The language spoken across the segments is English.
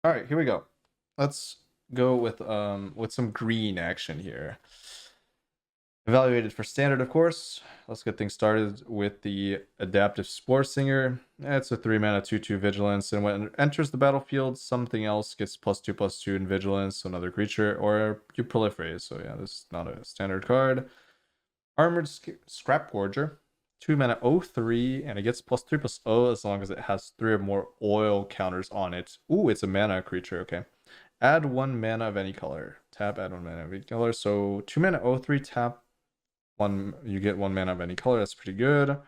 All right, here we go. Let's go with some green action here. Evaluated for standard, of course. Let's get things started with the Adaptive Spore Singer. It's a 3-mana 2/2 Vigilance, and when it enters the battlefield, something else gets +2/+2 in Vigilance, so another creature, or you proliferate. So yeah, this is not a standard card. Armored Scrap Forger, 2-mana 0/3, and it gets +3/+0 as long as it has 3 or more oil counters on it. Ooh, it's a mana creature. Okay. Add 1 mana of any color. Tap, add 1 mana of any color. So 2-mana 0/3, tap one, you get 1 mana of any color. That's pretty good.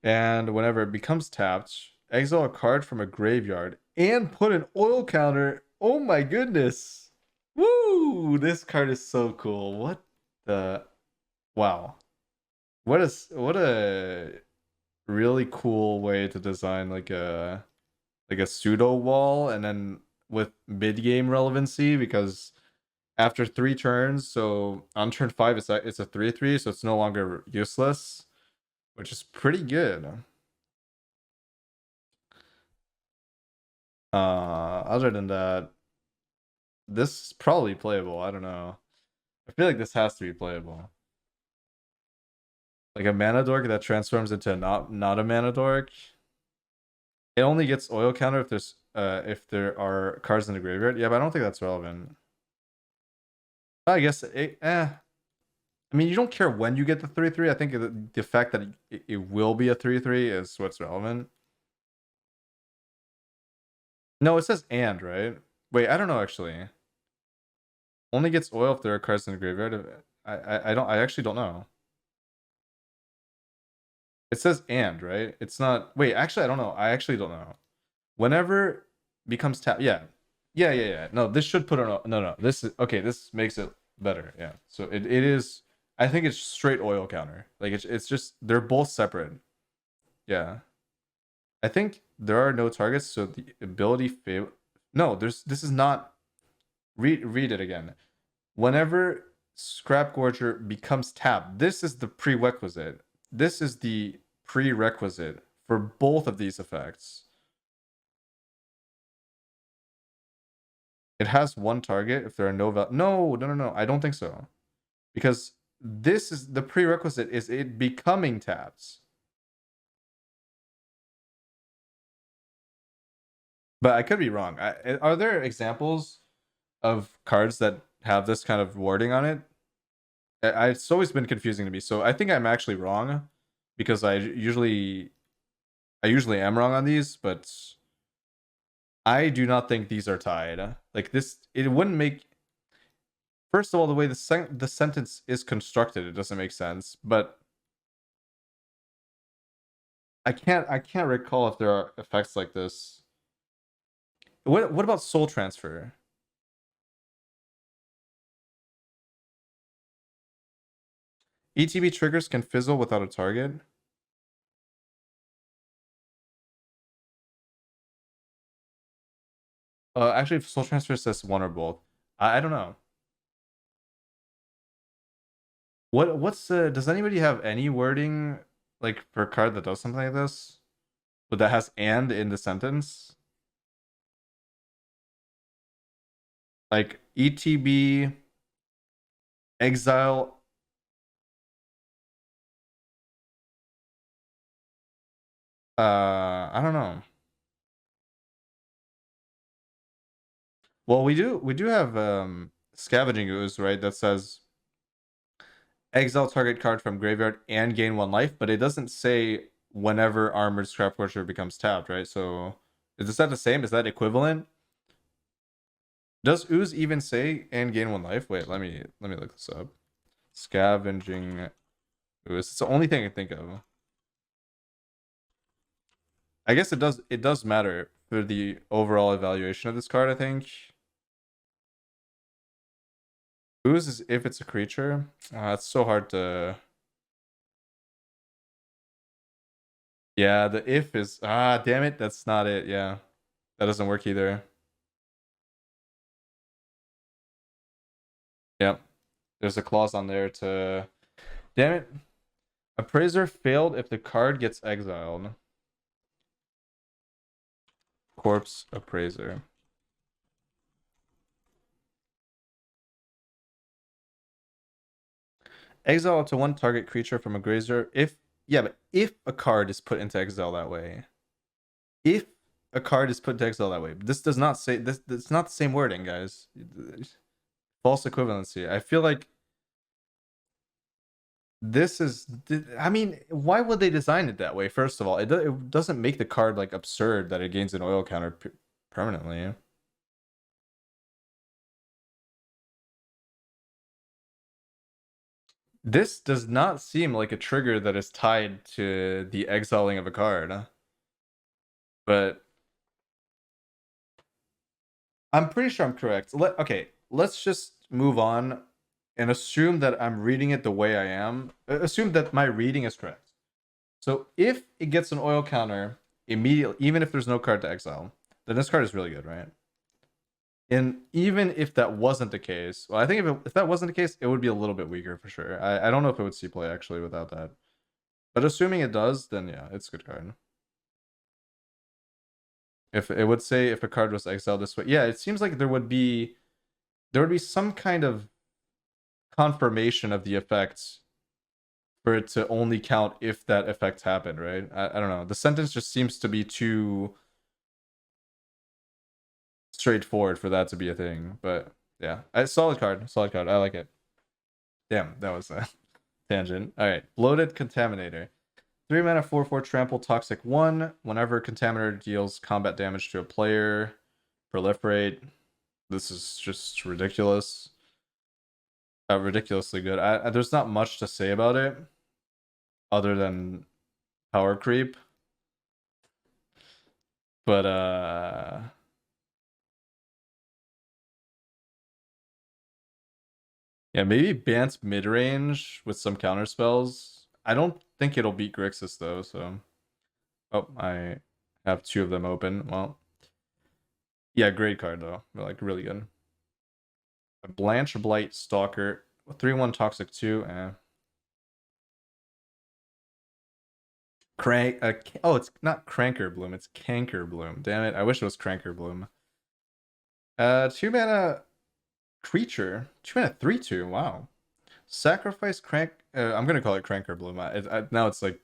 And whenever it becomes tapped, exile a card from a graveyard and put an oil counter. Oh my goodness. Woo! This card is so cool. What the wow. What a really cool way to design like a pseudo wall, and then with mid game relevancy, because after 3 turns, so on turn 5 it's a 3/3, so it's no longer useless, which is pretty good. Other than that, this is probably playable. I don't know. I feel like this has to be playable. Like a mana dork that transforms into not a mana dork. It only gets oil counter if there are cards in the graveyard. Yeah, but I don't think that's relevant. I guess I mean, you don't care when you get the 3/3. I think the fact that it will be a 3/3 is what's relevant. No, it says and, right? Wait, I don't know actually. Only gets oil if there are cards in the graveyard. I actually don't know. It says and, right? It's not. Wait, actually, I don't know. I actually don't know. Whenever becomes tap, yeah. No, this should put on. No. This is okay. This makes it better. Yeah. So it is. I think it's straight oil counter. Like it's just they're both separate. Yeah. I think there are no targets, so the ability fail. No, this is not. Read it again. Whenever Scrap Gorger becomes tapped, this is the prerequisite. This is the prerequisite for both of these effects. It has one target if there are no no. I don't think so, because this is the prerequisite is it becoming tapped. But I could be wrong. Are there examples of cards that have this kind of wording on it? It's always been confusing to me. So I think I'm actually wrong, because I usually am wrong on these, but I do not think these are tied. Like this, it wouldn't make. First of all, the way the sentence is constructed, it doesn't make sense. But I can't recall if there are effects like this. What about soul transfer? ETB triggers can fizzle without a target. Actually, soul transfer says one or both. I don't know. What's does anybody have any wording like for a card that does something like this? But that has and in the sentence? Like ETB exile. I don't know. Well, we do have Scavenging Ooze, right? That says exile target card from graveyard and gain 1 life, but it doesn't say whenever Armored Scrap Forger becomes tapped, right? So is that the same? Is that equivalent? Does Ooze even say and gain 1 life? Wait, let me look this up. Scavenging Ooze. It's the only thing I can think of. I guess it does matter for the overall evaluation of this card, I think. Ooze is if it's a creature. It's so hard to. Yeah, the if is damn it, that's not it. Yeah, that doesn't work either. Yep, there's a clause on there to. Damn it, Appraiser failed if the card gets exiled. Corpse Appraiser. Exile up to one target creature from a graveyard. But if a card is put into exile that way. If a card is put into exile that way. This does not say this. It's not the same wording, guys. False equivalency. I feel like this is. I mean, why would they design it that way? First of all, it doesn't make the card like absurd that it gains an oil counter permanently. This does not seem like a trigger that is tied to the exiling of a card. But I'm pretty sure I'm correct. Okay, let's just move on and assume that I'm reading it the way I am. Assume that my reading is correct. So if it gets an oil counter immediately, even if there's no card to exile, then this card is really good, right? And even if that wasn't the case, well, I think if that wasn't the case, it would be a little bit weaker for sure. I don't know if it would see play actually without that. But assuming it does, then yeah, it's a good card. If it would say if a card was exiled this way, yeah, it seems like there would be some kind of confirmation of the effects for it to only count if that effect happened, right? I don't know. The sentence just seems to be too straightforward for that to be a thing. But yeah, solid card. Solid card. I like it. Damn, that was a tangent. All right, Bloated Contaminator. 3 mana, 4/4 trample, toxic 1. Whenever Contaminator deals combat damage to a player, proliferate. This is just ridiculous. Ridiculously good. There's not much to say about it other than power creep. But yeah, maybe Bant's mid-range with some counter spells. I don't think it'll beat Grixis though, so oh, I have 2 of them open. Well, yeah, great card though. Like really good. A Blanche Blight Stalker, 3/1 toxic 2, oh, it's not Cranker Bloom, it's Canker Bloom. Damn it, I wish it was Cranker Bloom. 2 mana creature, 2 mana 3/2. Wow. Sacrifice Crank. I'm gonna call it Cranker Bloom. Now it's like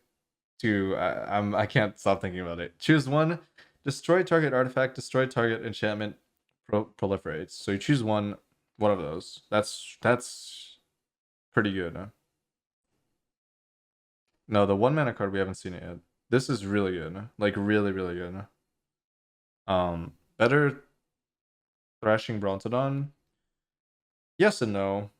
two. I can't stop thinking about it. Choose one. Destroy target artifact. Destroy target enchantment. Proliferates. So you choose one of those. That's pretty good. Huh? No, the 1 mana card we haven't seen it yet. This is really good. Like really good. Better Thrashing Brontodon. Yes and no.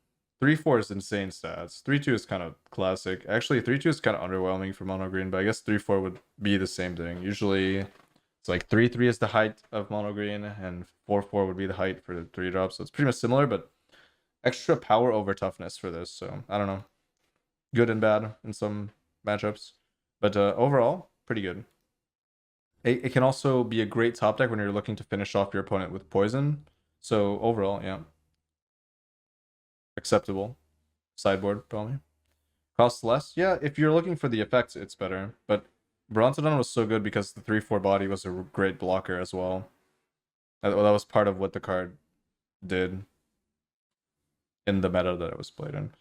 3/4 is insane stats. 3/2 is kind of classic. Actually, 3/2 is kind of underwhelming for mono green, but I guess 3/4 would be the same thing. Usually, it's like 3/3 is the height of mono green, and 4/4 would be the height for the 3 drops. So it's pretty much similar, but extra power over toughness for this. So I don't know, good and bad in some matchups, but overall, pretty good. It can also be a great top deck when you're looking to finish off your opponent with poison. So overall, yeah, acceptable. Sideboard probably. Costs less? Yeah, if you're looking for the effects, it's better. But Brontodon was so good because the 3/4 body was a great blocker as well. That was part of what the card did in the meta that it was played in.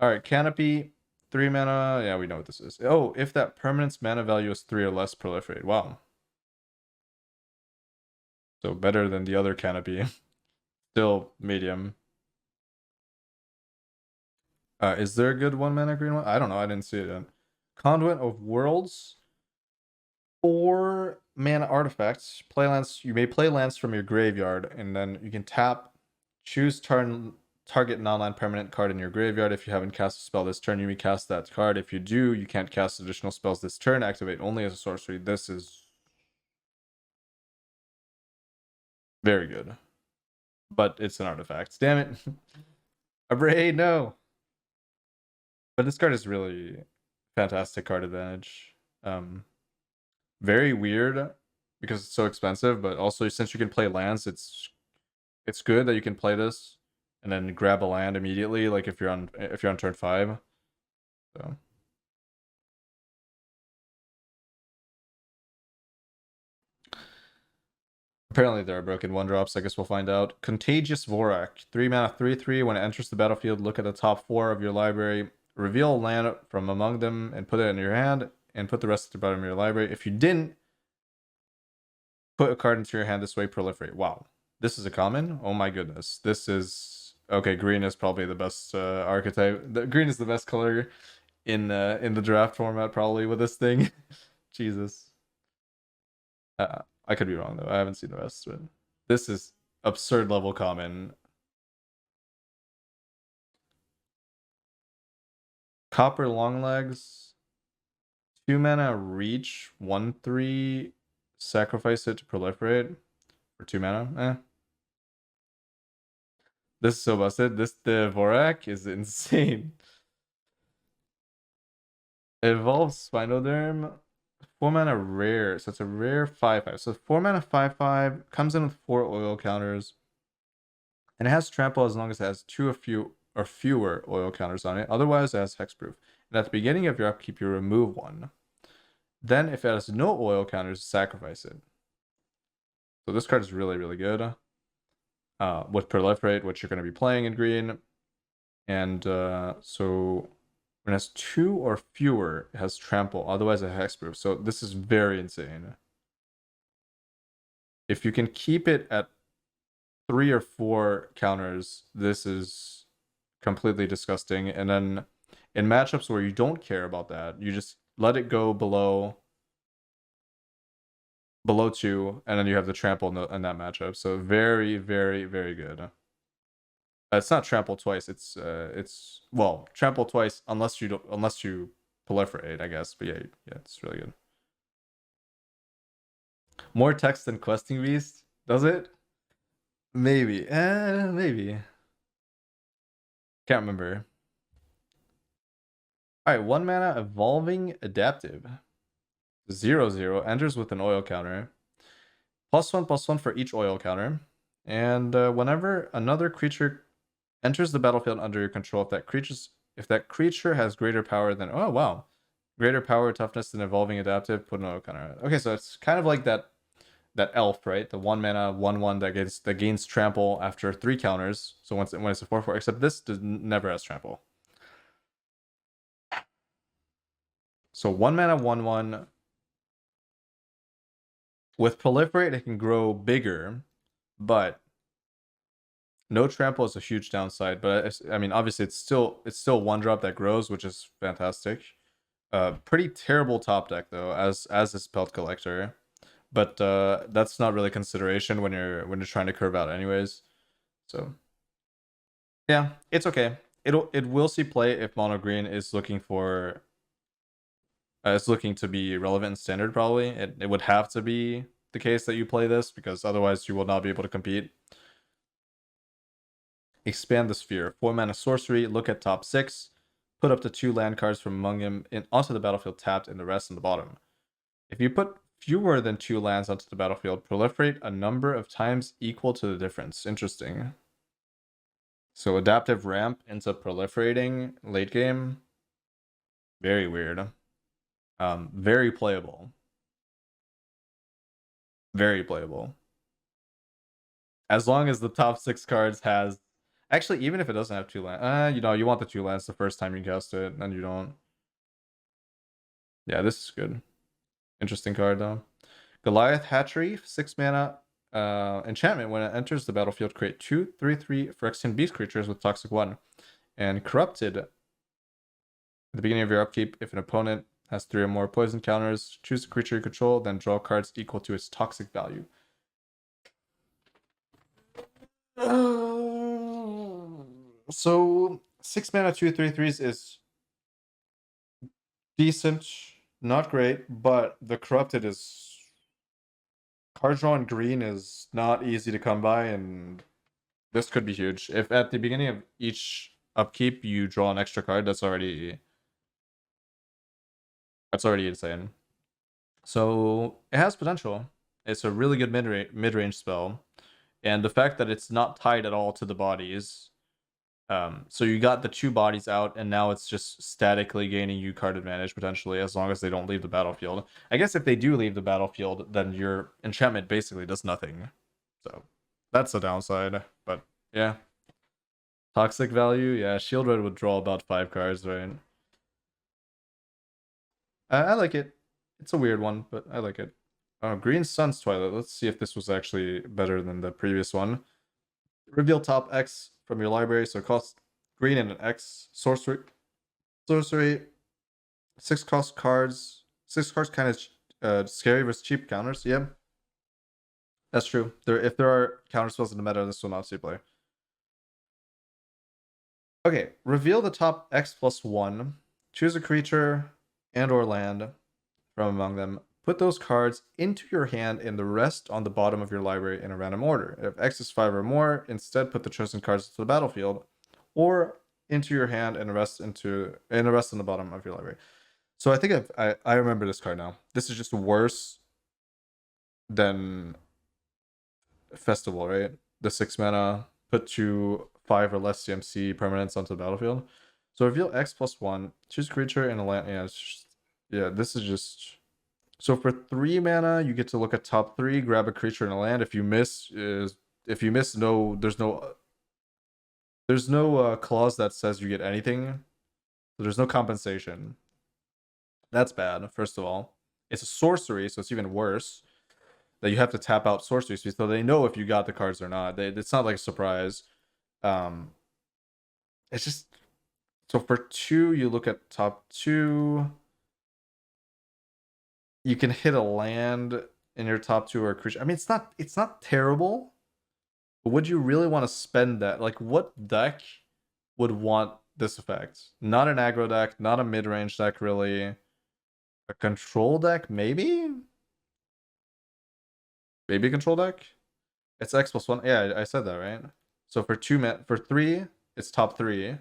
Alright, Canopy, 3 mana. Yeah, we know what this is. Oh, if that permanent's mana value is 3 or less, proliferate. Wow. So better than the other Canopy. Still medium. Is there a good 1 mana green one? I don't know. I didn't see it yet. Conduit of Worlds. 4 mana artifacts. Play lands. You may play lands from your graveyard, and then you can tap, choose target non-land permanent card in your graveyard. If you haven't cast a spell this turn, you may cast that card. If you do, you can't cast additional spells this turn. Activate only as a sorcery. This is very good. But it's an artifact. Damn it. Abray, no. But this card is really fantastic card advantage. Very weird because it's so expensive, but also since you can play lands, it's good that you can play this and then grab a land immediately, like if you're on turn 5. So apparently there are broken 1-drops. I guess we'll find out. Contagious Vorak, 3 mana, 3/3. When it enters the battlefield, look at the top 4 of your library. reveal a land from among them and put it in your hand, and put the rest at the bottom of your library. If you didn't, put a card into your hand this way, proliferate. Wow. This is a common? Oh my goodness. This is... Okay, green is probably the best archetype. Green is the best color in the draft format, probably, with this thing. Jesus. I could be wrong, though. I haven't seen the rest, but this is absurd level common. Copper Longlegs. 2 mana reach, 1/3. Sacrifice it to proliferate. For 2 mana. This is so busted. The Vorak is insane. It evolves Spinoderm. 4 mana rare. So it's a rare 5/5. So 4 mana 5/5 comes in with 4 oil counters. And it has trample as long as it has 2 or fewer oil counters on it. Otherwise, it has hexproof. And at the beginning of your upkeep, you remove 1. Then, if it has no oil counters, sacrifice it. So this card is really, really good. With Proliferate, which you're going to be playing in green. And so when it has 2 or fewer, it has trample. Otherwise, it has hexproof. So this is very insane. If you can keep it at 3 or 4 counters, this is completely disgusting. And then in matchups where you don't care about that, you just let it go below 2, and then you have the trample in that matchup. So very, very, very good. It's not trample twice. It's well, trample twice unless you proliferate, I guess. But yeah, it's really good. More text than Questing Beast, does it? Maybe. Maybe. Can't remember. All right, 1 mana Evolving Adaptive. 0/0 enters with an oil counter. +1/+1 for each oil counter. And whenever another creature enters the battlefield under your control, if that creature has greater power than greater power, toughness than Evolving Adaptive, put an oil counter. Okay, so it's kind of like that elf, right? The 1 mana 1/1 that gains trample after 3 counters. So when it's a 4/4, except this never has trample. So 1 mana 1/1. With Proliferate, it can grow bigger, but no trample is a huge downside. But I mean, obviously, it's still 1-drop that grows, which is fantastic. Pretty terrible top deck though, as is Pelt Collector, but that's not really consideration when you're trying to curve out anyways. So yeah, it's okay. It will see play if mono green is looking for it's looking to be relevant in standard. Probably it would have to be the case that you play this, because otherwise you will not be able to compete. Expand the Sphere. 4 mana sorcery. Look at top 6. Put up to 2 land cards from among them onto the battlefield tapped, and the rest on the bottom. If you put fewer than 2 lands onto the battlefield, proliferate a number of times equal to the difference. Interesting. So adaptive ramp into proliferating late game. Very weird. Very playable. Very playable. As long as the top 6 cards has... Actually, even if it doesn't have 2 lands... you want the 2 lands the first time you cast it, and you don't. Yeah, this is good. Interesting card, though. Goliath Hatchery, 6 mana enchantment. When it enters the battlefield, create 2 3/3 Phyrexian beast creatures with toxic 1. And corrupted. At the beginning of your upkeep, if an opponent has 3 or more poison counters, choose a creature you control, then draw cards equal to its toxic value. So 6 mana 2 3/3s is decent, not great, but the corrupted is... Card draw in green is not easy to come by, and this could be huge. If at the beginning of each upkeep you draw an extra card, that's already insane. So it has potential. It's a really good mid-range spell, and the fact that it's not tied at all to the bodies. So you got the 2 bodies out, and now it's just statically gaining you card advantage potentially, as long as they don't leave the battlefield. I guess if they do leave the battlefield, then your enchantment basically does nothing. So that's the downside. But yeah. Toxic value, yeah. Shield Red would draw about 5 cards, right? I like it. It's a weird one, but I like it. Green Sun's Twilight. Let's see if this was actually better than the previous one. Reveal top X from your library, so it costs green and an X. Sorcery. 6 cost cards. 6 cards kind of scary versus cheap counters. Yeah, that's true. If there are counter spells in the meta, this will not see play. Okay, reveal the top X plus 1. Choose a creature and or land from among them. Put those cards into your hand and the rest on the bottom of your library in a random order. If X is 5 or more, instead put the chosen cards to the battlefield or into your hand and the rest on the bottom of your library. So I think I remember this card now. This is just worse than Festival, right? The 6 mana, put 2 5 or less CMC permanents onto the battlefield. So reveal X plus 1, choose creature and a land. Yeah, this is just. So for 3 mana, you get to look at top 3, grab a creature and a land. If you miss, there's no clause that says you get anything. So there's no compensation. That's bad, first of all. It's a sorcery, so it's even worse that you have to tap out sorcery speed, so they know if you got the cards or not. It's not like a surprise. It's just, so for 2, you look at top 2. You can hit a land in your top 2 or a creature. I mean, it's not terrible. But would you really want to spend that? Like, what deck would want this effect? Not an aggro deck, not a mid-range deck, really. A control deck, maybe? Maybe a control deck? It's X plus 1. Yeah, I said that, right? So for 3, it's top 3.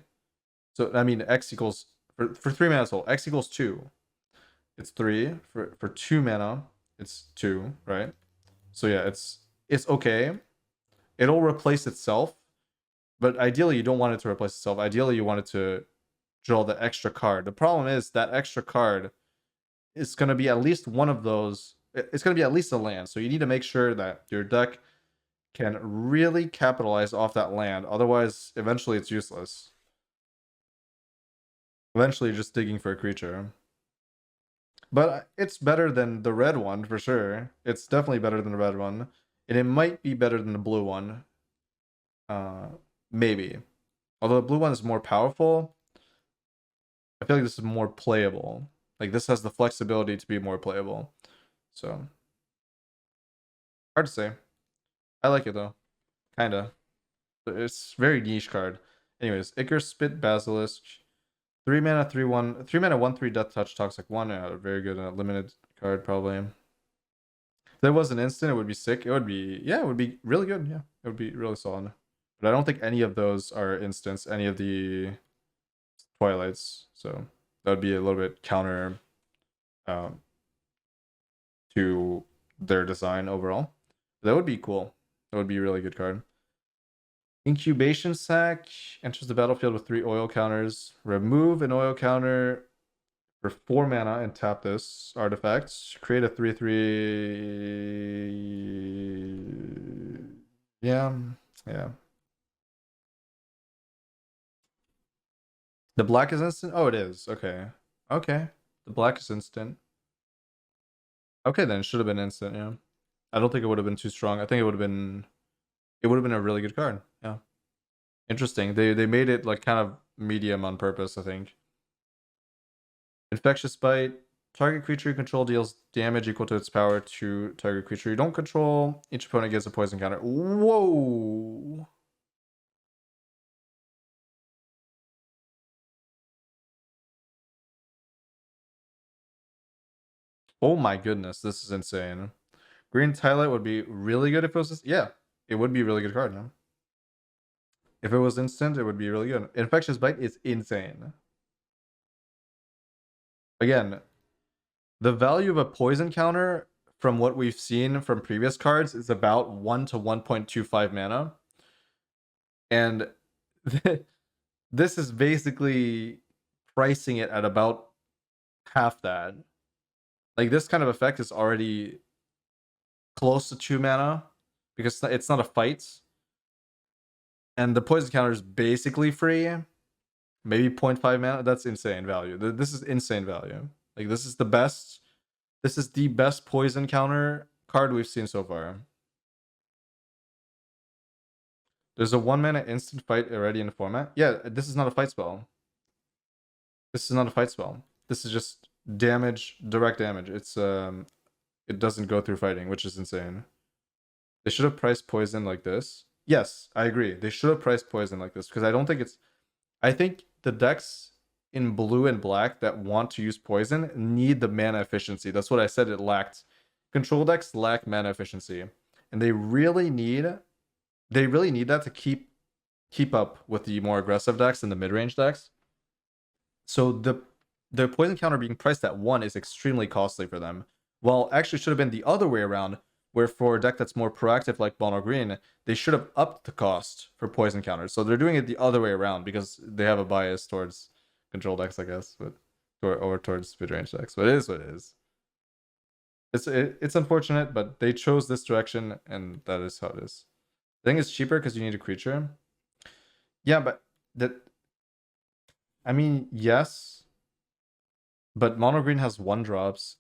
So I mean, X equals for 3 mana soul. X equals 2. It's 3. For 2 mana, it's 2, right? So yeah, it's okay. It'll replace itself, but ideally you don't want it to replace itself. Ideally you want it to draw the extra card. The problem is that extra card is going to be at least one of those. It's going to be at least a land. So you need to make sure that your deck can really capitalize off that land. Otherwise, eventually it's useless. Eventually you're just digging for a creature. But it's better than the red one for sure. It's definitely better than the red one. And it might be better than the blue one. Maybe. Although the blue one is more powerful, I feel like this is more playable. Like, this has the flexibility to be more playable. So, hard to say. I like it though. Kinda. It's very niche card. Anyways, Icar Spit Basilisk. 3 mana, 3/1. 3 mana, 1/3 Death Touch, Toxic 1. Very good limited card, probably. If there was an instant, it would be sick. It would be, yeah, it would be really good. Yeah, it would be really solid. But I don't think any of those are instants, any of the Twilights. So that would be a little bit counter to their design overall. That would be cool. That would be a really good card. Incubation Sac enters the battlefield with 3 oil counters. Remove an oil counter for 4 mana and tap this artifact. Create a 3/3. Yeah. The black is instant? Oh, it is. Okay. The black is instant. Okay, then it should have been instant, yeah. I don't think it would have been too strong. I think it would have been a really good card. Yeah. Interesting. They made it like kind of medium on purpose, I think. Infectious Bite. Target creature you control deals damage equal to its power to target creature you don't control. Each opponent gets a poison counter. Whoa. Oh my goodness, this is insane. Green Twilight would be really good if it was this. Yeah, it would be a really good card, no? If it was instant, it would be really good. Infectious Bite is insane. Again, the value of a poison counter from what we've seen from previous cards is about 1 to 1.25 mana. And this is basically pricing it at about half that. Like, this kind of effect is already close to 2 mana because it's not a fight. And the poison counter is basically free. Maybe 0.5 mana. That's insane value. This is insane value. Like, this is the best. This is the best poison counter card we've seen so far. There's a 1 mana instant fight already in the format. Yeah, this is not a fight spell. This is not a fight spell. This is just damage, direct damage. It doesn't go through fighting, which is insane. They should have priced poison like this. Yes, I agree. They should have priced poison like this because I don't think it's. I think the decks in blue and black that want to use poison need the mana efficiency. That's what I said it lacked. Control decks lack mana efficiency, and they really need that to keep up with the more aggressive decks and the mid-range decks. So the poison counter being priced at 1 is extremely costly for them. Well, actually should have been the other way around, where for a deck that's more proactive like mono green, they should have upped the cost for poison counters. So they're doing it the other way around because they have a bias towards control decks, I guess, but or towards mid-range decks. But it is what it is. It's unfortunate, but they chose this direction, and that is how it is. I think it's cheaper because you need a creature. Yeah, but I mean, yes, but mono green has 1-drops,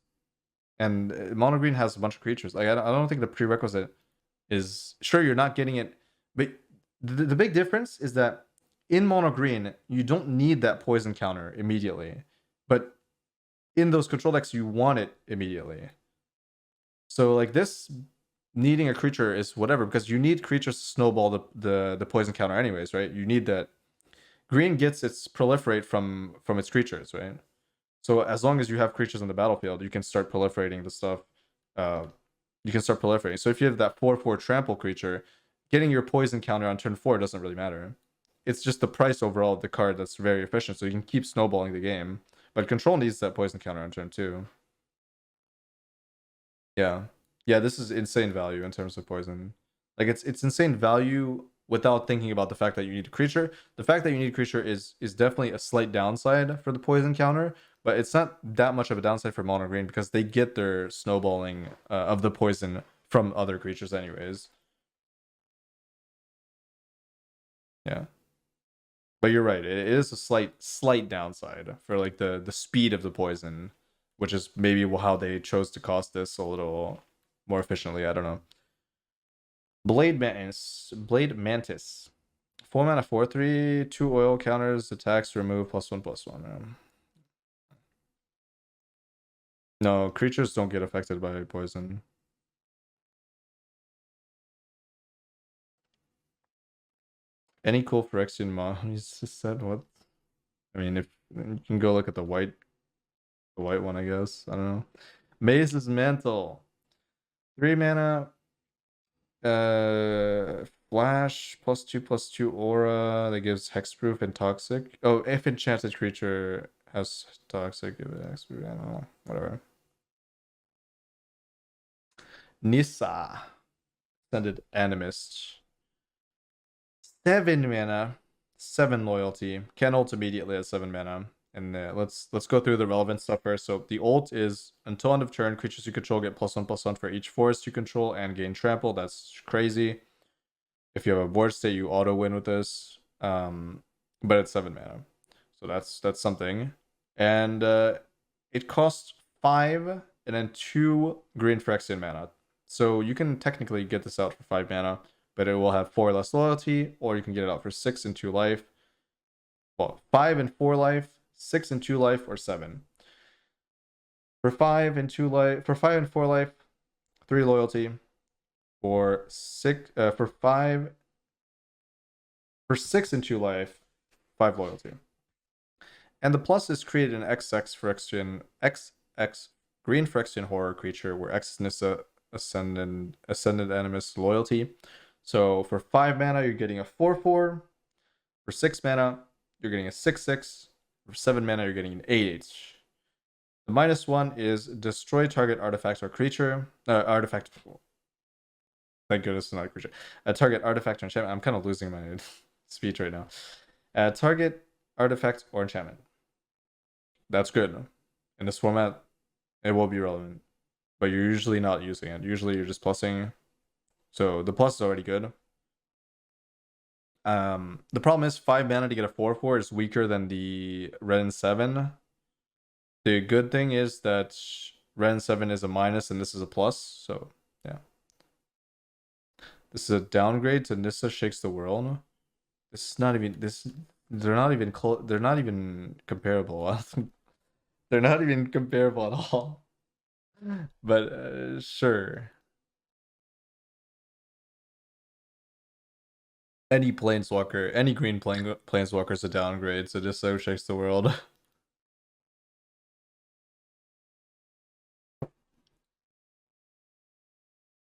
and mono green has a bunch of creatures. Like, I don't think the prerequisite is, sure, you're not getting it, but the big difference is that in mono green you don't need that poison counter immediately, but in those control decks you want it immediately. So like this needing a creature is whatever, because you need creatures to snowball the poison counter anyways, right? You need that. Green gets its proliferate from its creatures, right? So as long as you have creatures on the battlefield, you can start proliferating the stuff. You can start proliferating. So if you have that 4/4 trample creature, getting your poison counter on turn 4 doesn't really matter. It's just the price overall of the card that's very efficient, so you can keep snowballing the game. But control needs that poison counter on turn 2. Yeah. Yeah, this is insane value in terms of poison. Like, it's insane value without thinking about the fact that you need a creature. The fact that you need a creature is definitely a slight downside for the poison counter, but it's not that much of a downside for mono green because they get their snowballing of the poison from other creatures anyways. Yeah. But you're right, it is a slight downside for like the speed of the poison, which is maybe how they chose to cost this a little more efficiently. I don't know. Blade Mantis. 4 mana 4/3, 2 oil counters, attacks, remove +1/+1. No, creatures don't get affected by poison. Any cool Phyrexian He's just said what? I mean, if you can go look at the white one, I guess. I don't know. Maze's Mantle. 3 mana. Flash +2/+2 aura that gives hexproof and toxic. Oh, if enchanted creature has toxic, give it hexproof. I don't know. Whatever. Nissa. Ascended Animist. 7 mana. 7 loyalty. Can ult immediately at 7 mana. And let's go through the relevant stuff first. So the ult is until end of turn, creatures you control get +1/+1 for each forest you control and gain trample. That's crazy. If you have a board state, you auto win with this. But it's 7 mana, so that's something. And it costs 5 and then 2 green Phyrexian mana. So you can technically get this out for 5 mana, but it will have 4 less loyalty, or you can get it out for 6 and 2 life. Well, 5 and 4 life, 6 and 2 life, or 7. For 5 and 2 life, for 5 and 4 life, 3 loyalty. For 6 for 5 for 6 and 2 life, 5 loyalty. And the plus is created an XX green Phyrexian horror creature where X is Nissa ascendant animus loyalty. So for 5 mana you're getting a 4/4. For 6 mana you're getting a 6/6. For 7 mana you're getting an 8/8. The -1 is destroy target artifact or creature. Artifact. Thank goodness it's not a creature. Target artifact or enchantment. I'm kind of losing my speech right now. Target artifact or enchantment. That's good. In this format, it will be relevant. But you're usually not using it. Usually you're just plussing. So the plus is already good. The problem is 5 mana to get a 4/4 is weaker than the red and 7. The good thing is that red and 7 is a minus and this is a plus, so yeah. This is a downgrade to Nissa Shakes the World. This is not even this. They're not even they're not even comparable. They're not even comparable at all. But sure. Any planeswalker, any green planeswalker is a downgrade, so just so shakes the world.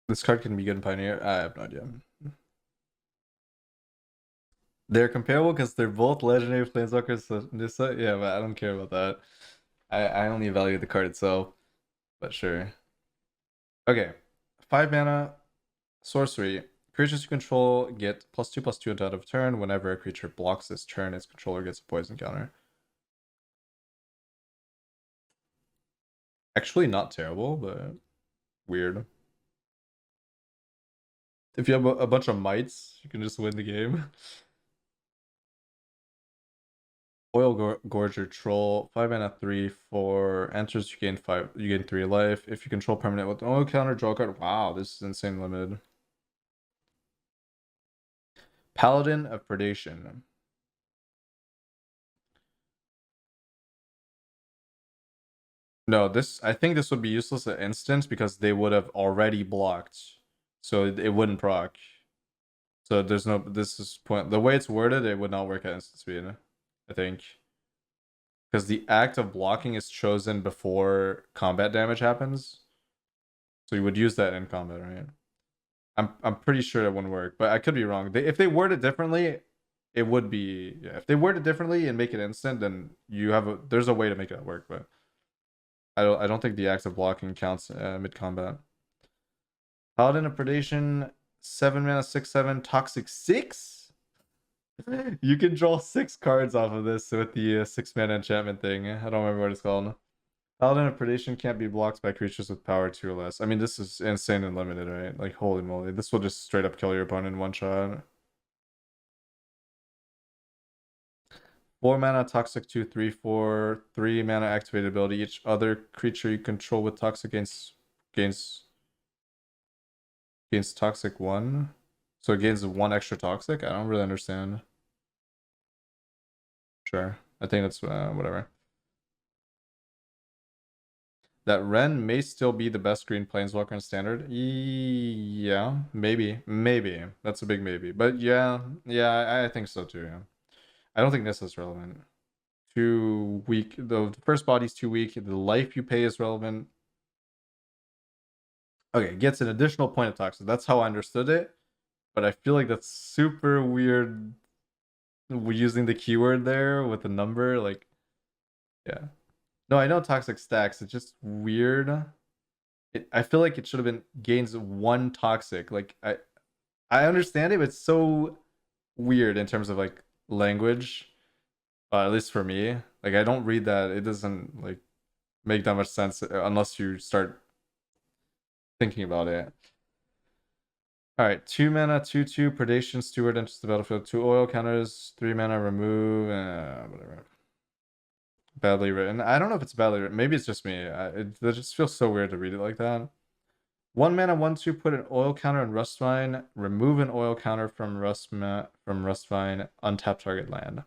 This card can be good in Pioneer. I have no idea. They're comparable because they're both legendary planeswalkers. So yeah, but I don't care about that. I only evaluate the card itself. But sure. Okay, 5 mana, sorcery. Creatures you control get +2/+2 until end of turn. Whenever a creature blocks this turn, its controller gets a poison counter. Actually, not terrible, but weird. If you have a bunch of mites, you can just win the game. Oil Gorger Troll, 5 mana 3/4 enters, you gain 3 life. If you control permanent with oil counter, draw a card. Wow, this is insane limited. Paladin of Predation. No, I think this would be useless at instant because they would have already blocked. So it wouldn't proc. So there's no this is point the way it's worded, it would not work at instant speed, I think. Because the act of blocking is chosen before combat damage happens. So you would use that in combat, right? I'm pretty sure it wouldn't work, but I could be wrong. If they word it differently, it would be, yeah. If they word it differently and make it instant, then there's a way to make it work, but I don't think the act of blocking counts mid combat. Paladin of Predation, 7 mana, 6/7, toxic 6. You can draw 6 cards off of this with the 6 mana enchantment thing. I don't remember what it's called. Paladin of Predation can't be blocked by creatures with power 2 or less. I mean, this is insane and limited, right? Like, holy moly. This will just straight up kill your opponent in one shot. 4 mana, toxic 2/3/4, 3 mana activated ability. Each other creature you control with toxic gains toxic 1. So it gains 1 extra toxic? I don't really understand. Sure. I think that's whatever. That Ren may still be the best green planeswalker in standard. Yeah, maybe. Maybe. That's a big maybe. But yeah, I think so too, yeah. I don't think this is relevant. Too weak. The first body's too weak. The life you pay is relevant. Okay, it gets an additional point of toxic. That's how I understood it. But I feel like that's super weird using the keyword there with the number. Like, yeah. No, I know toxic stacks. It's just weird. I feel like it should have been gains 1 toxic. Like, I understand it, but it's so weird in terms of like language. At least for me. Like, I don't read that. It doesn't like make that much sense unless you start thinking about it. All right, 2 mana, 2/2 Predation Steward enters the battlefield. 2 oil counters, 3 mana remove, whatever. Badly written. I don't know if it's badly written. Maybe it's just me. It just feels so weird to read it like that. 1 mana, 1/2 put an oil counter in Rustvine. Remove an oil counter from Rustvine. Untap target land.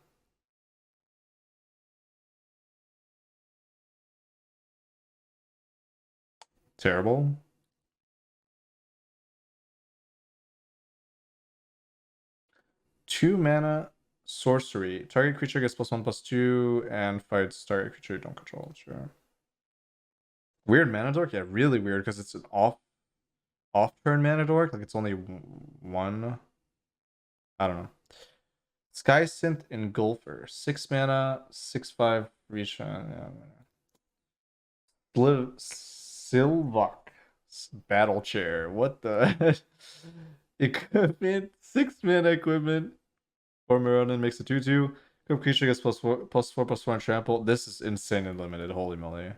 Terrible. 2 mana sorcery. Target creature gets +1/+2 and fights target creature you don't control. Sure. Weird mana dork? Yeah, really weird because it's an off turn mana dork. Like it's only 1. I don't know. Sky Synth Engulfer. 6 mana, 6/5 reach. Silvok. Battle Chair. What the? Equipment. 6 mana equipment. 4 Maronin makes a 2/2. Creature gets +4/+4 trample. This is insane and limited. Holy moly.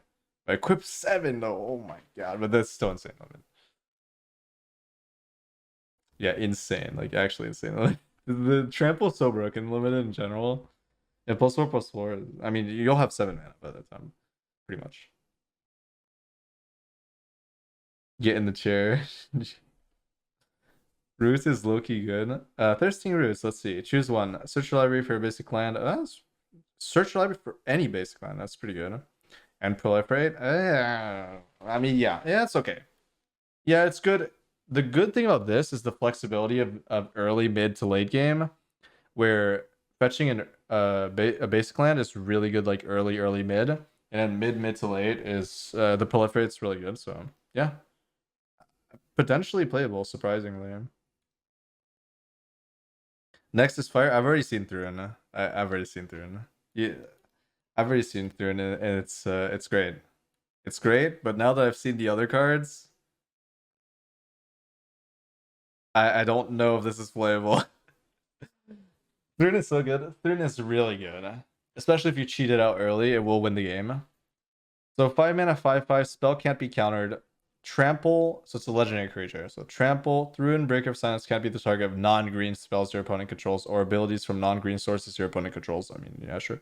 Equip 7 though. Oh my god. But that's still insane limited. Yeah, insane. Like actually insane. The trample's so broken, limited in general. And +4/+4. I mean, you'll have 7 mana by that time, pretty much. Get in the chair. Roots is low-key good. Thirsting Roots, let's see. Choose one. Search your library for a basic land. Search your library for any basic land. That's pretty good. And proliferate. I mean, yeah, it's okay. Yeah, it's good. The good thing about this is the flexibility of early, mid to late game, where fetching a basic land is really good, like early, mid, and then mid to late is the proliferate's really good. So yeah, potentially playable, surprisingly. Next is Fire. I've already seen through it. I've already seen through it. Yeah, I've already seen through it, and it's great. It's great, but now that I've seen the other cards, I don't know if this is playable. Thrune is so good. Thrune is really good. Especially if you cheat it out early, it will win the game. So 5 mana, 5/5, spell can't be countered. Trample, so it's a legendary creature. So trample, Thrune, Breaker of Silence can't be the target of non-green spells your opponent controls or abilities from non-green sources your opponent controls. I mean, yeah, sure.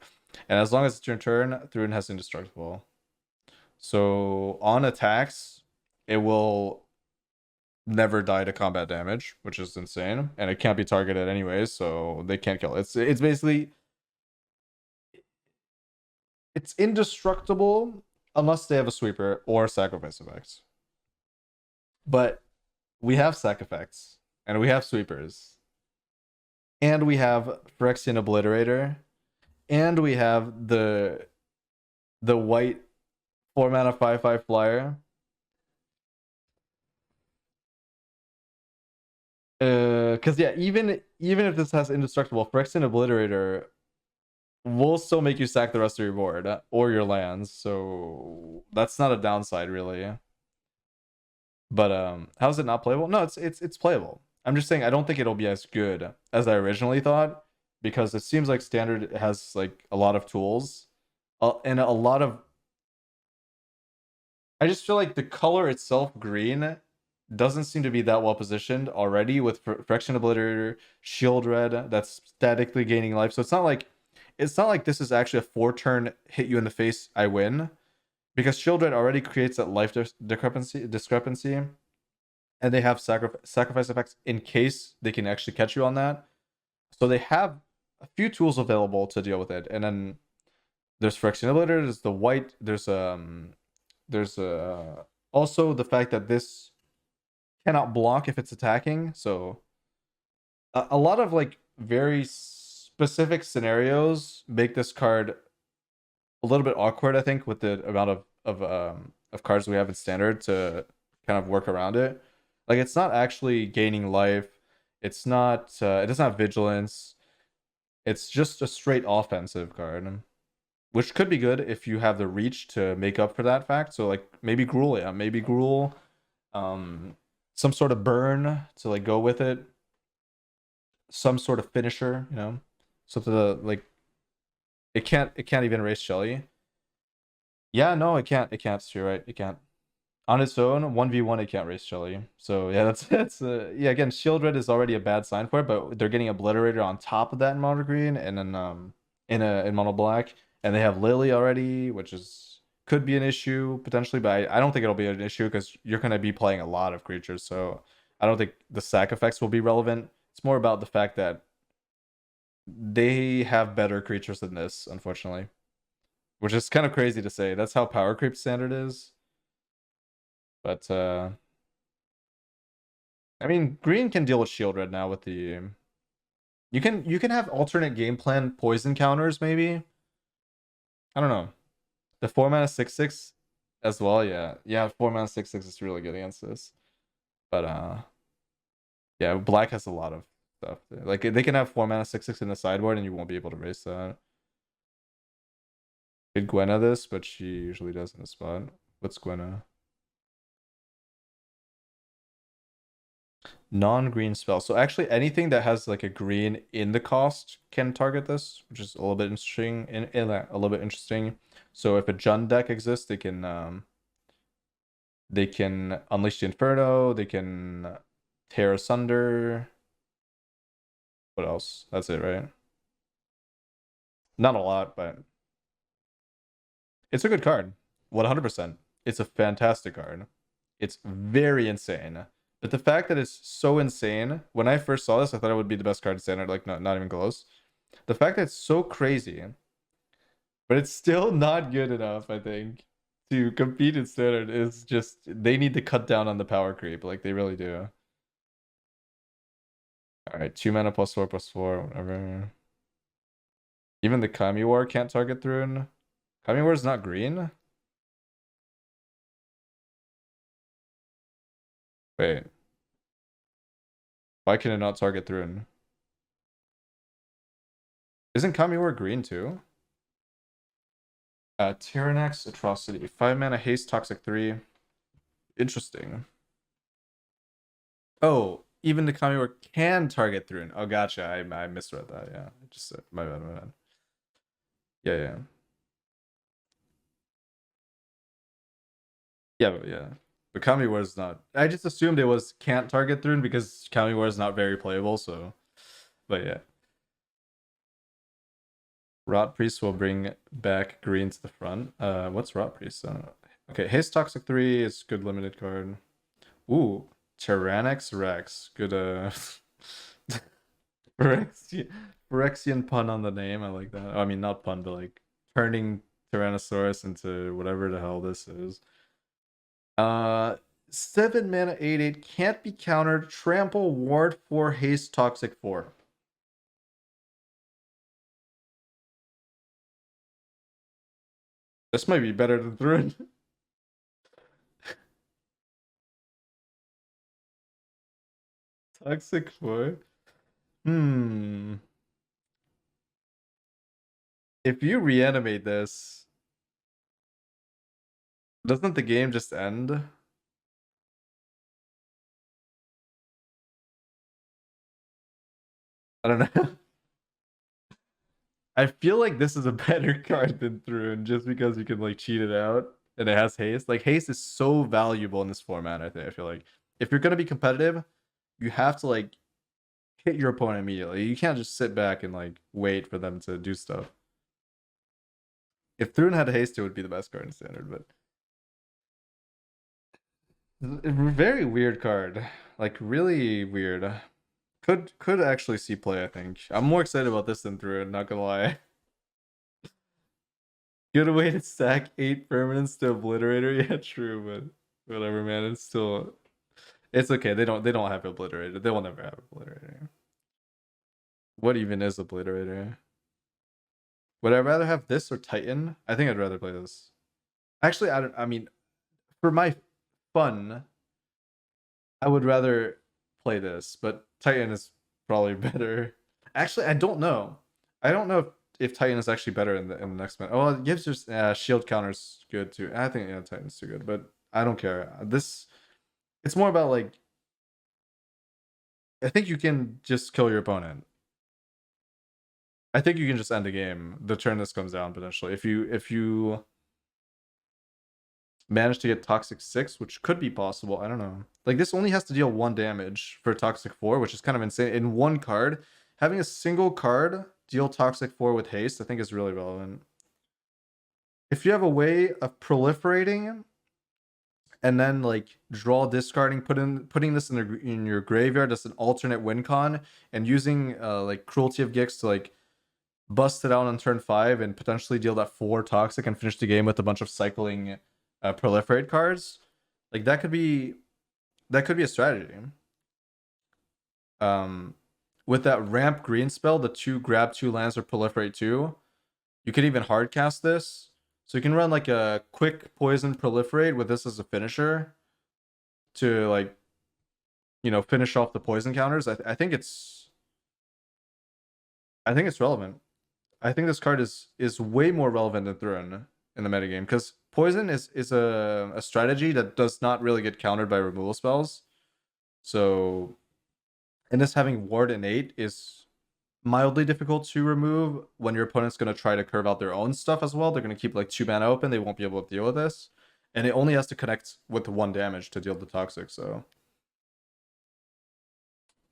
And as long as it's your turn, Thrune has indestructible. So on attacks, it will never die to combat damage, which is insane, and it can't be targeted anyways, so they can't kill it. It's basically it's indestructible unless they have a sweeper or sacrifice effects. But we have sac effects and we have sweepers and we have Phyrexian Obliterator and we have the white 4 mana 5/5 flyer. Because yeah, even if this has indestructible, Phyrexian Obliterator will still make you sack the rest of your board or your lands, so that's not a downside really. But how's it not playable? No, it's playable. I'm just saying I don't think it'll be as good as I originally thought, because it seems like standard has like a lot of tools and a lot of. I just feel like the color itself, green, doesn't seem to be that well positioned already with Phyrexian Obliterator, Shield Red that's statically gaining life. So it's not like this is actually a 4-turn hit you in the face, I win, because Shield Red already creates that life discrepancy, and they have sacrifice effects in case they can actually catch you on that. So they have a few tools available to deal with it. And then there's Phyrexian Obliterator, there's the white, there's also the fact that this cannot block if it's attacking. So a lot of like very specific scenarios make this card a little bit awkward, I think, with the amount of cards we have in standard to kind of work around it. Like it's not actually gaining life. It's not. It doesn't have vigilance. It's just a straight offensive card, which could be good if you have the reach to make up for that fact. So like maybe Gruul, yeah, maybe Gruul, some sort of burn to like go with it, some sort of finisher, something to like. It can't even race Shelly. Yeah, no, it can't. It can't. You're right. It can't. On its own, 1v1, it can't race Shelly. So yeah, that's yeah, again, Shield Red is already a bad sign for it, but they're getting Obliterator on top of that in mono green and then in mono black. And they have Lily already, which is could be an issue potentially, but I don't think it'll be an issue because you're gonna be playing a lot of creatures, so I don't think the sac effects will be relevant. It's more about the fact that they have better creatures than this, unfortunately. Which is kind of crazy to say. That's how power creep standard is. But I mean, green can deal with shield red now with the. You can have alternate game plan poison counters maybe. I don't know. The 4 mana 6/6 as well. Yeah, 4 mana 6/6 is really good against this. But yeah, black has a lot of stuff. Like they can have 4 mana 6/6 in the sideboard and you won't be able to race that. Did Gwenna this, but she usually does in the spot. What's Gwenna? Non-green spell. So actually anything that has like a green in the cost can target this, which is a little bit interesting. A little bit interesting. So if a Jund deck exists, they can Unleash the Inferno, they can tear asunder. What else? That's it, right? Not a lot, but it's a good card. 100%. It's a fantastic card. It's very insane. But the fact that it's so insane, when I first saw this, I thought it would be the best card in standard, like not even close. The fact that it's so crazy, but it's still not good enough, I think, to compete in standard is just they need to cut down on the power creep, like they really do. Alright, 2 mana +4/+4, whatever. Even the Kami War can't target Thrune. Kami War is not green? Wait. Why can it not target Thrune? Isn't Kami War green too? Tyrannex Atrocity. 5 mana haste toxic 3. Interesting. Oh, even the Kami War can target Thrune. Oh, gotcha. I misread that. Yeah, just my bad, my bad. Yeah. Yeah, but yeah. But Kami War is not. I just assumed it was can't target Thrune because Kami War is not very playable. So, but yeah. Rot Priest will bring back green to the front. What's Rot Priest? Okay, Haste Toxic 3 is good limited card. Ooh, Tyrannex Rex. Good Phyrexian pun on the name. I like that. Oh, I mean, not pun, but like turning Tyrannosaurus into whatever the hell this is. 7 mana 8/8 can't be countered. Trample Ward 4 Haste Toxic 4. This might be better than Thrune. Toxic 4. If you reanimate this, doesn't the game just end? I don't know. I feel like this is a better card than Thrune just because you can like cheat it out and it has haste. Like haste is so valuable in this format, I think. I feel like if you're gonna be competitive, you have to like hit your opponent immediately. You can't just sit back and like wait for them to do stuff. If Thrune had haste, it would be the best card in standard, but very weird card. Like really weird. Could actually see play, I think. I'm more excited about this than Thrune, not gonna lie. Good way to stack 8 permanents to Obliterator. Yeah, true, but whatever, man. It's still it's okay. They don't have Obliterator. They will never have Obliterator. What even is Obliterator? Would I rather have this or Titan? I think I'd rather play this. Actually, I mean, for my fun, I would rather play this, but Titan is probably better. Actually, I don't know. I don't know if Titan is actually better in the next one. Oh, it gives your shield counters good too. I think yeah, Titan's too good, but I don't care. This it's more about like I think you can just kill your opponent. I think you can just end the game the turn this comes down potentially. If you manage to get Toxic 6, which could be possible, I don't know. Like this only has to deal 1 damage for Toxic 4, which is kind of insane. In one card, having a single card deal Toxic 4 with haste, I think is really relevant. If you have a way of proliferating and then like draw discarding, putting this in your graveyard as an alternate win con, and using like Cruelty of Gix to like bust it out on turn 5 and potentially deal that 4 toxic and finish the game with a bunch of cycling proliferate cards, like that could be a strategy. With that ramp green spell, the 2 grab 2 lands or proliferate 2, you could even hard cast this. So you can run like a quick poison proliferate with this as a finisher to like, you know, finish off the poison counters. I think it's relevant. I think this card is way more relevant than Thrune in the metagame because poison is a strategy that does not really get countered by removal spells. So, and this having ward innate is mildly difficult to remove when your opponent's going to try to curve out their own stuff as well. They're going to keep like 2 mana open. They won't be able to deal with this. And it only has to connect with 1 damage to deal the toxic, so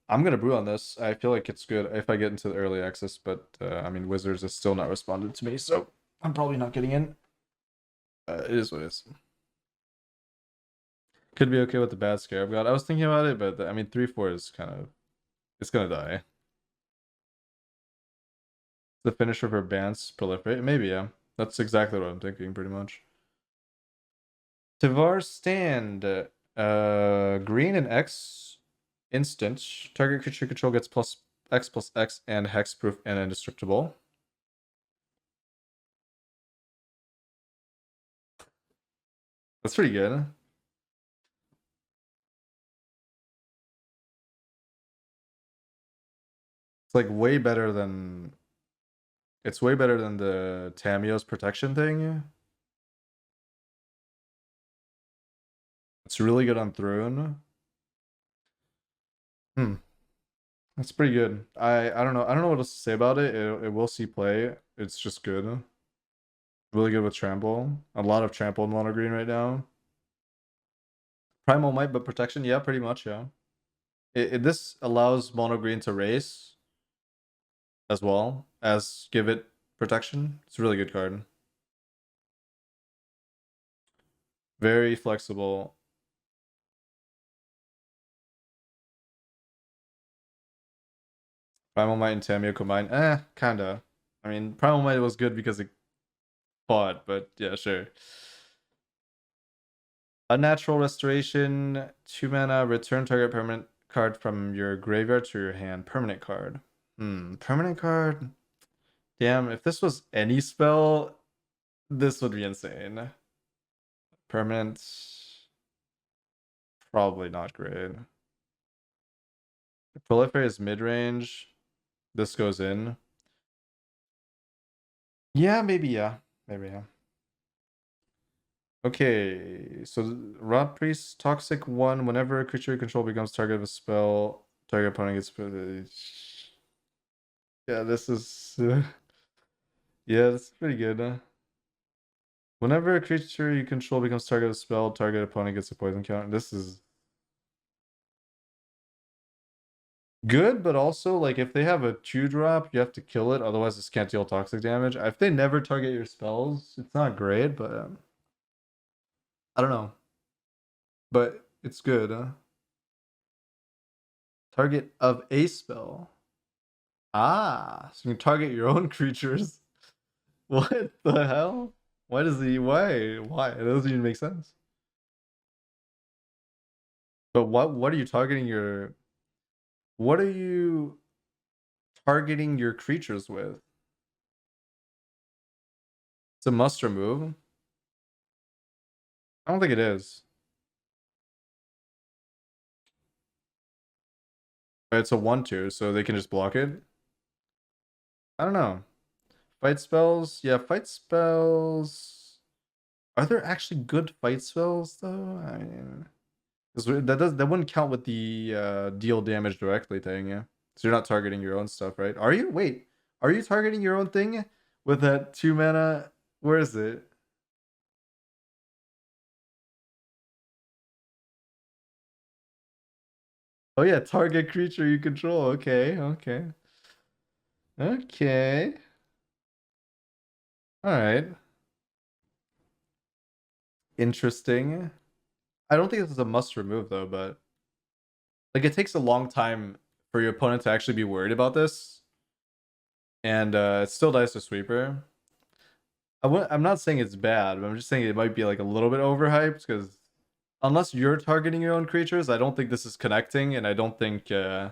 I'm gonna brew on this. I feel like it's good if I get into the early access, but I mean, Wizards has still not responded to me, so I'm probably not getting in. It is what it is. Could be okay with the bad Scarab God. I was thinking about it, but I mean, 3/4 is kind of, it's gonna die. The finisher for Bance proliferate, maybe, yeah. That's exactly what I'm thinking, pretty much. Tivar Stand, green and X instant. Target creature control gets +X and hexproof and indestructible. That's pretty good. It's like way better than, it's way better than the Tamiyo's protection thing. It's really good on Throne. That's pretty good. I don't know. I don't know what else to say about it. It will see play. It's just good. Really good with trample. A lot of trample in mono green right now. Primal might, but protection, yeah, pretty much, yeah. This allows mono green to race as well as give it protection. It's a really good card. Very flexible. Primal Might and Tamiyo combined. Kinda. I mean, Primal Might was good because it fought, but yeah, sure. Unnatural Restoration, 2 mana, return target permanent card from your graveyard to your hand. Permanent card. Permanent card? Damn, if this was any spell, this would be insane. Permanent, probably not great. Proliferate is mid-range. This goes in. Yeah, maybe, yeah. Maybe, yeah. Okay, so Rot Priest, Toxic 1. Whenever a creature you control becomes target of a spell, target opponent gets... Yeah, this is... yeah, this is pretty good. Whenever a creature you control becomes target of a spell, target opponent gets a poison counter. This is good, but also, like, if they have a 2-drop, you have to kill it, otherwise this can't deal toxic damage. If they never target your spells, it's not great, but I don't know. But it's good. Target of a spell. Ah, so you can target your own creatures. What the hell? Why does he? Why? Why? It doesn't even make sense. But what are you targeting your? What are you targeting your creatures with? It's a must remove. I don't think it is. It's a 1/2, so they can just block it. I don't know. Fight spells, yeah, fight spells. Are there actually good fight spells though? I mean, that wouldn't count with the deal damage directly thing, yeah. So you're not targeting your own stuff, right? Are you? Wait, are you targeting your own thing with that 2 mana? Where is it? Oh yeah, target creature you control. Okay, okay. Okay. All right. Interesting. I don't think this is a must remove though, but like it takes a long time for your opponent to actually be worried about this. And it still dies to sweeper. I'm not saying it's bad, but I'm just saying it might be like a little bit overhyped because unless you're targeting your own creatures, I don't think this is connecting, and I don't think you're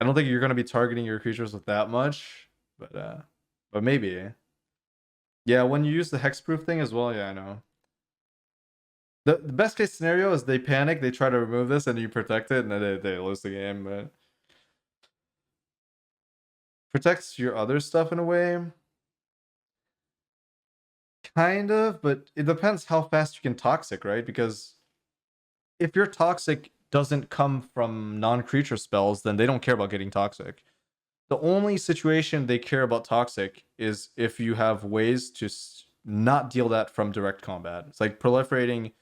gonna be targeting your creatures with that much. But maybe. Yeah, when you use the hexproof thing as well, yeah, I know. The best case scenario is they panic, they try to remove this, and you protect it, and then they lose the game, but protects your other stuff in a way. Kind of, but it depends how fast you can toxic, right? Because if your toxic doesn't come from non-creature spells, then they don't care about getting toxic. The only situation they care about toxic is if you have ways to not deal that from direct combat. It's like proliferating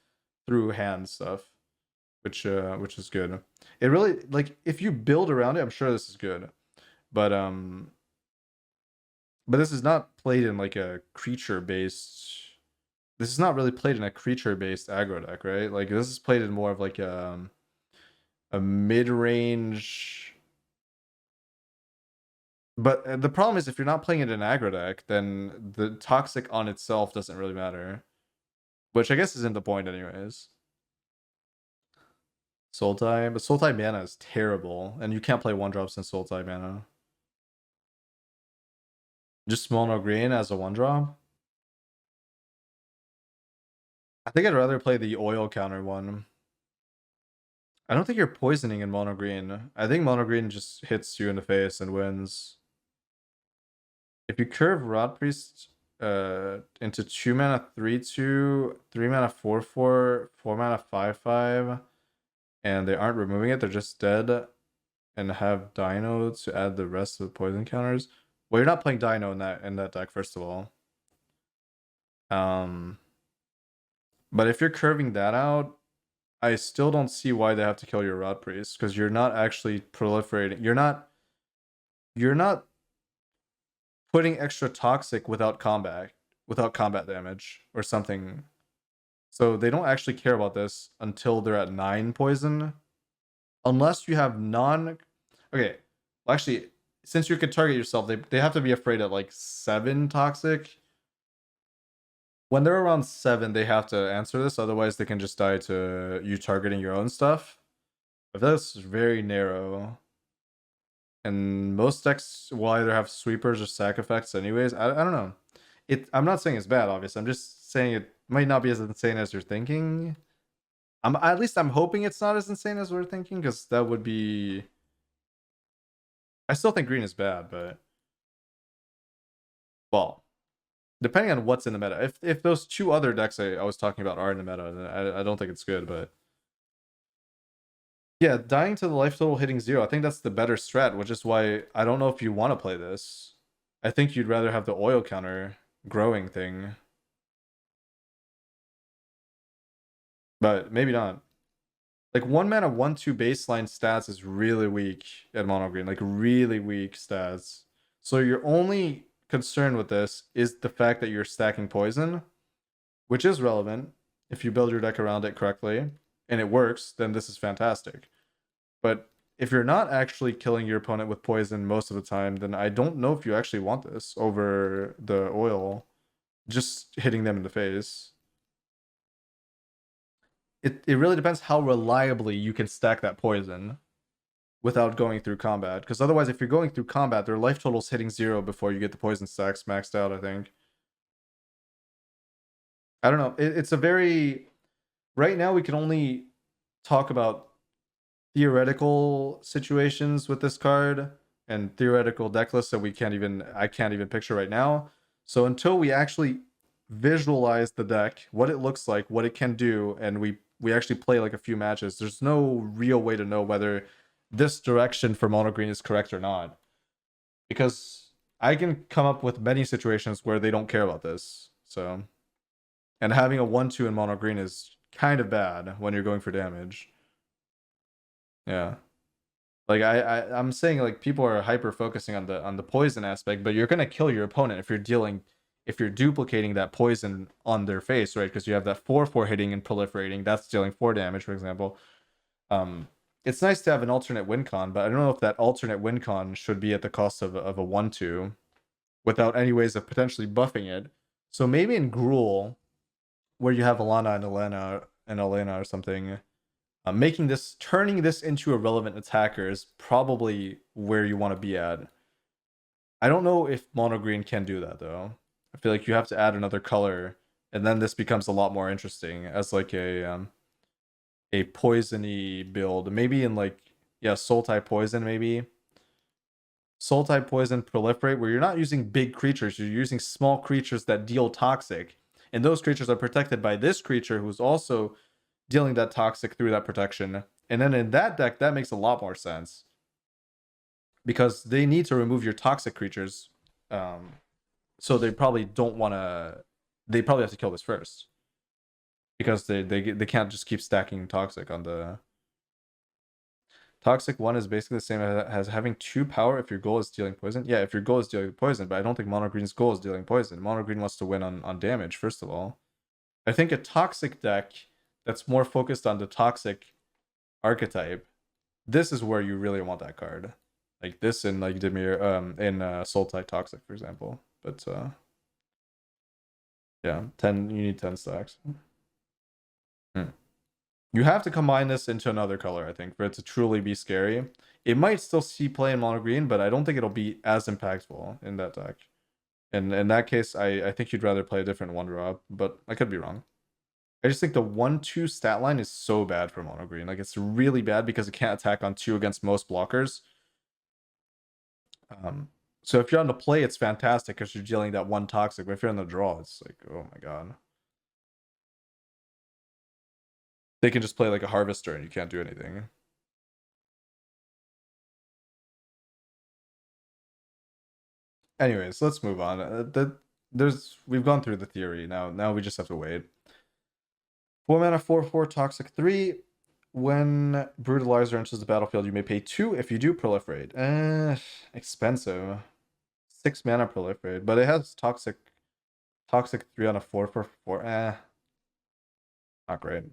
through hand stuff, which is good. It really, like, if you build around it, I'm sure this is good. But this is not played in like a creature based. This is not really played in a creature based aggro deck, right? Like this is played in more of like a mid range. But the problem is if you're not playing it in aggro deck, then the toxic on itself doesn't really matter, which I guess isn't the point anyways. Sultai, but Sultai mana is terrible, and you can't play 1-drops in Sultai mana. Just mono green as a 1-drop? I think I'd rather play the oil counter one. I don't think you're poisoning in mono green. I think mono green just hits you in the face and wins. If you curve Rot Priest into 2 mana 3/2, 3 mana 4/4, 4 mana 5/5, and they aren't removing it, they're just dead, and have Dino to add the rest of the poison counters. Well, you're not playing Dino in that deck, first of all. But if you're curving that out, I still don't see why they have to kill your Rot Priest, because you're not actually proliferating. You're not putting extra toxic without combat damage or something. So they don't actually care about this until they're at 9 poison. Unless you have okay. Well, actually, since you could target yourself, they have to be afraid at like 7 toxic. When they're around 7, they have to answer this, otherwise they can just die to you targeting your own stuff. But that's very narrow. And most decks will either have sweepers or sack effects anyways. I don't know. I'm not saying it's bad, obviously. I'm just saying it might not be as insane as you're thinking. At least I'm hoping it's not as insane as we're thinking, because that would be... I still think green is bad, but... Well, depending on what's in the meta. If those 2 other decks I was talking about are in the meta, then I don't think it's good, but... Yeah, dying to the life total hitting 0. I think that's the better strat, which is why I don't know if you want to play this. I think you'd rather have the oil counter growing thing. But maybe not. Like 1 mana 1/2 baseline stats is really weak at mono green. Like really weak stats. So your only concern with this is the fact that you're stacking poison, which is relevant if you build your deck around it correctly and it works, then this is fantastic. But if you're not actually killing your opponent with poison most of the time, then I don't know if you actually want this over the oil just hitting them in the face. It really depends how reliably you can stack that poison without going through combat. Because otherwise, if you're going through combat, their life total's hitting 0 before you get the poison stacks maxed out, I think. I don't know. It's a very... Right now, we can only talk about theoretical situations with this card and theoretical deck lists that I can't even picture right now. So until we actually visualize the deck, what it looks like, what it can do, and we actually play like a few matches, there's no real way to know whether this direction for mono green is correct or not. Because I can come up with many situations where they don't care about this. So, and having a 1/2 in mono green is kind of bad when you're going for damage. Yeah. Like I'm saying, like, people are hyper focusing on the poison aspect, but you're gonna kill your opponent if you're duplicating that poison on their face, right? Because you have that 4/4 hitting and proliferating, that's dealing 4 damage, for example. It's nice to have an alternate win con, but I don't know if that alternate win con should be at the cost of a 1/2 without any ways of potentially buffing it. So maybe in Gruul, where you have Alana and Elena or something, turning this into a relevant attacker is probably where you want to be at. I don't know if mono green can do that though. I feel like you have to add another color, and then this becomes a lot more interesting as like a poisony build. Maybe in like, yeah, soul type poison, maybe. Soul type poison proliferate, where you're not using big creatures, you're using small creatures that deal toxic. And those creatures are protected by this creature who's also dealing that toxic through that protection. And then in that deck, that makes a lot more sense. Because they need to remove your toxic creatures. So they probably don't want to... They probably have to kill this first. Because they can't just keep stacking toxic on the Toxic 1 is basically the same as having 2 power if your goal is dealing poison. Yeah, if your goal is dealing poison, but I don't think Mono Green's goal is dealing poison. Mono Green wants to win on damage, first of all. I think a toxic deck that's more focused on the toxic archetype, this is where you really want that card. Like this in like Dimir in Sultai Toxic, for example. But yeah, 10 you need 10 stacks. You have to combine this into another color, I think, for it to truly be scary. It might still see play in mono green, but I don't think it'll be as impactful in that deck. And in that case, I think you'd rather play a different one drop, but I could be wrong. I just think the 1-2 stat line is so bad for mono green. Like it's really bad because it can't attack on 2 against most blockers. So if you're on the play, it's fantastic because you're dealing that 1 toxic. But if you're on the draw, it's like, oh my god. They can just play like a harvester and you can't do anything. Anyways, let's move on. We've gone through the theory now. Now we just have to wait. 4 mana, 4/4 toxic 3. When Brutalizer enters the battlefield, you may pay 2. If you do, proliferate. Expensive. 6 mana proliferate, but it has toxic 3 on a 4/4. Not great.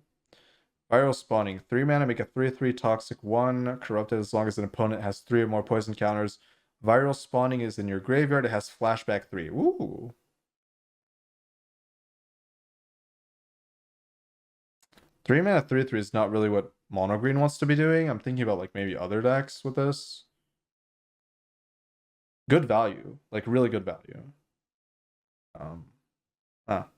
Viral spawning. 3 mana, make a 3/3 toxic 1. Corrupted as long as an opponent has 3 or more poison counters. Viral spawning is in your graveyard. It has flashback 3. Ooh. 3 mana 3/3 is not really what mono green wants to be doing. I'm thinking about like maybe other decks with this. Good value. Like really good value. Ah.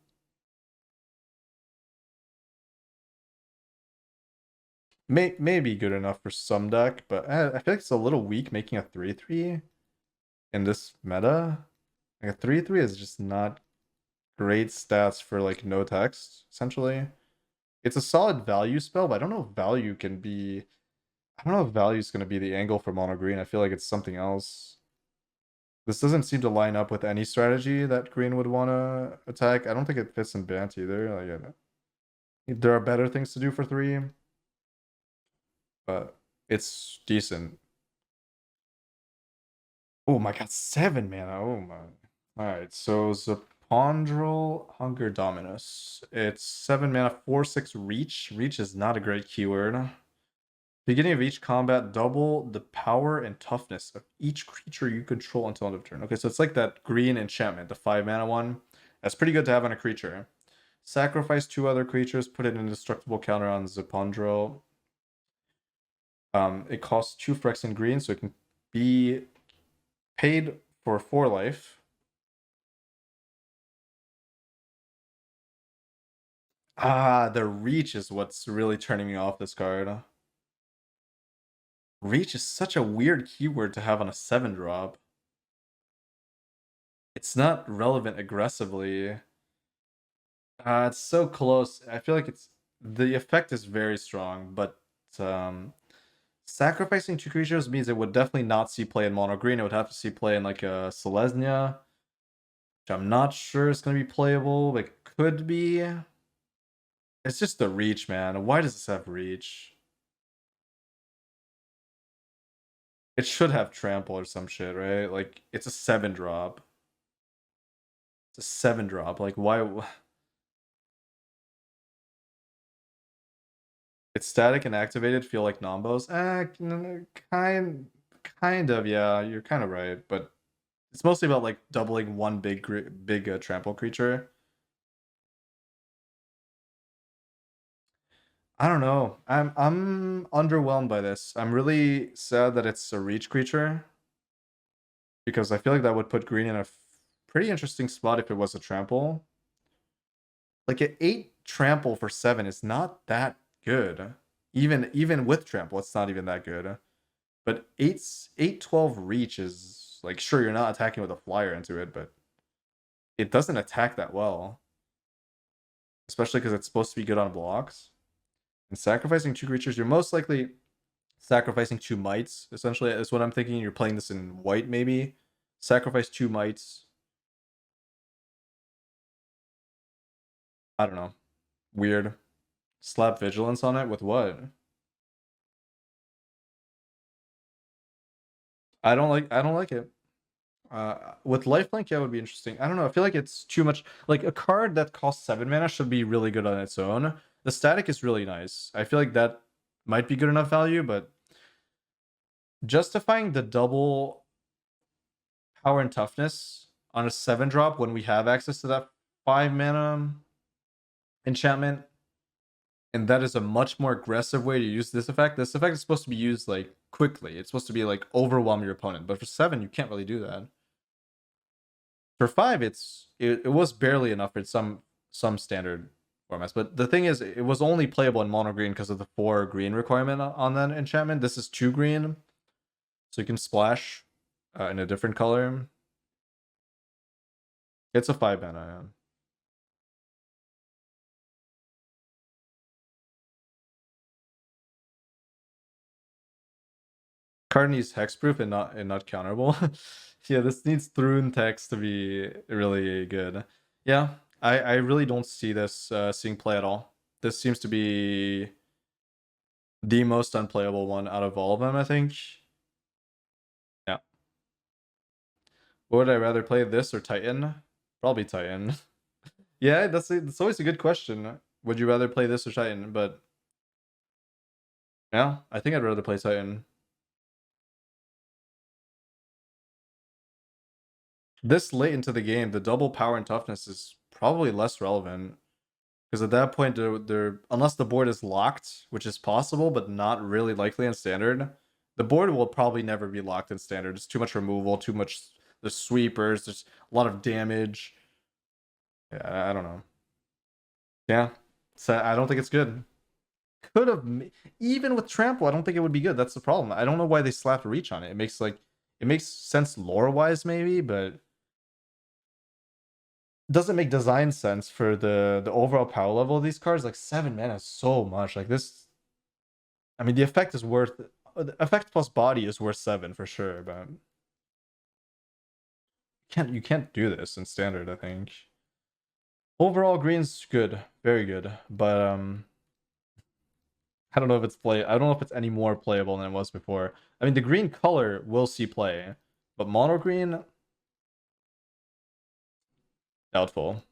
Maybe good enough for some deck, but I feel like it's a little weak making a 3/3 in this meta. Like a 3/3 is just not great stats for like no text, essentially. It's a solid value spell, but I don't know if value can be. I don't know if value is going to be the angle for mono green. I feel like it's something else. This doesn't seem to line up with any strategy that green would want to attack. I don't think it fits in Bant either. Like, there are better things to do for 3, but it's decent. Oh my god, 7 mana. Oh my. Alright, so Zapondrel Hunger Dominus. It's 7 mana, 4/6 reach. Reach is not a great keyword. Beginning of each combat, double the power and toughness of each creature you control until end of turn. Okay, so it's like that green enchantment, the 5 mana one. That's pretty good to have on a creature. Sacrifice 2 other creatures, put an indestructible counter on Zapondrel. It costs 2 Phyrexian green, so it can be paid for 4 life. The reach is what's really turning me off this card. Reach is such a weird keyword to have on a 7 drop. It's not relevant aggressively. It's so close. I feel like the effect is very strong, but sacrificing 2 creatures means it would definitely not see play in mono green. It would have to see play in like a Selesnya, which I'm not sure is going to be playable, but it could be. It's just the reach, man. Why does this have reach? It should have trample or some shit, right? Like it's a 7 drop. It's a 7 drop. Like why? It's static and activated. Feel like Nombos. Kind of. Yeah, you're kind of right. But it's mostly about like doubling one big trample creature. I don't know. I'm underwhelmed by this. I'm really sad that it's a reach creature because I feel like that would put green in a pretty interesting spot if it was a trample. Like an 8 trample for 7 is not that good. Even with trample, it's not even that good. But 8/12 reach is like sure you're not attacking with a flyer into it, but it doesn't attack that well. Especially because it's supposed to be good on blocks. And sacrificing 2 creatures, you're most likely sacrificing 2 mites. Essentially, is what I'm thinking. You're playing this in white, maybe. Sacrifice 2 mites. I don't know. Weird. Slap vigilance on it with what? I don't like it. With lifelink, yeah, it would be interesting. I don't know. I feel like it's too much. Like a card that costs 7 mana should be really good on its own. The static is really nice. I feel like that might be good enough value, but justifying the double power and toughness on a 7-drop when we have access to that 5 mana enchantment, and that is a much more aggressive way to use this effect. This effect is supposed to be used like quickly. It's supposed to be like overwhelm your opponent, but for 7, you can't really do that. For 5, it was barely enough for some standard formats. But the thing is, it was only playable in mono green because of the 4 green requirement on that enchantment. This is 2 green, so you can splash in a different color. It's a 5 mana. Yeah. Card needs hexproof and not counterable. Yeah, this needs Thrune text to be really good. Yeah, I really don't see this seeing play at all. This seems to be the most unplayable one out of all of them, I think. Yeah. Would I rather play this or Titan? Probably Titan. Yeah, that's always a good question. Would you rather play this or Titan? But yeah, I think I'd rather play Titan. This late into the game, the double power and toughness is probably less relevant. Because at that point, they're unless the board is locked, which is possible, but not really likely in standard, the board will probably never be locked in standard. It's too much removal, too much. There's sweepers, there's a lot of damage. Yeah, I don't know. Yeah, so I don't think it's good. Could have even with trample, I don't think it would be good. That's the problem. I don't know why they slapped reach on it. It makes sense lore wise maybe, but doesn't make design sense for the overall power level of these cards. Like 7 mana is so much. Like this, I mean, the effect is worth. The effect plus body is worth 7 for sure, but you can't do this in standard. I think overall green's good, very good, but I don't know if it's play. I don't know if it's any more playable than it was before. I mean, the green color will see play, but mono green, doubtful.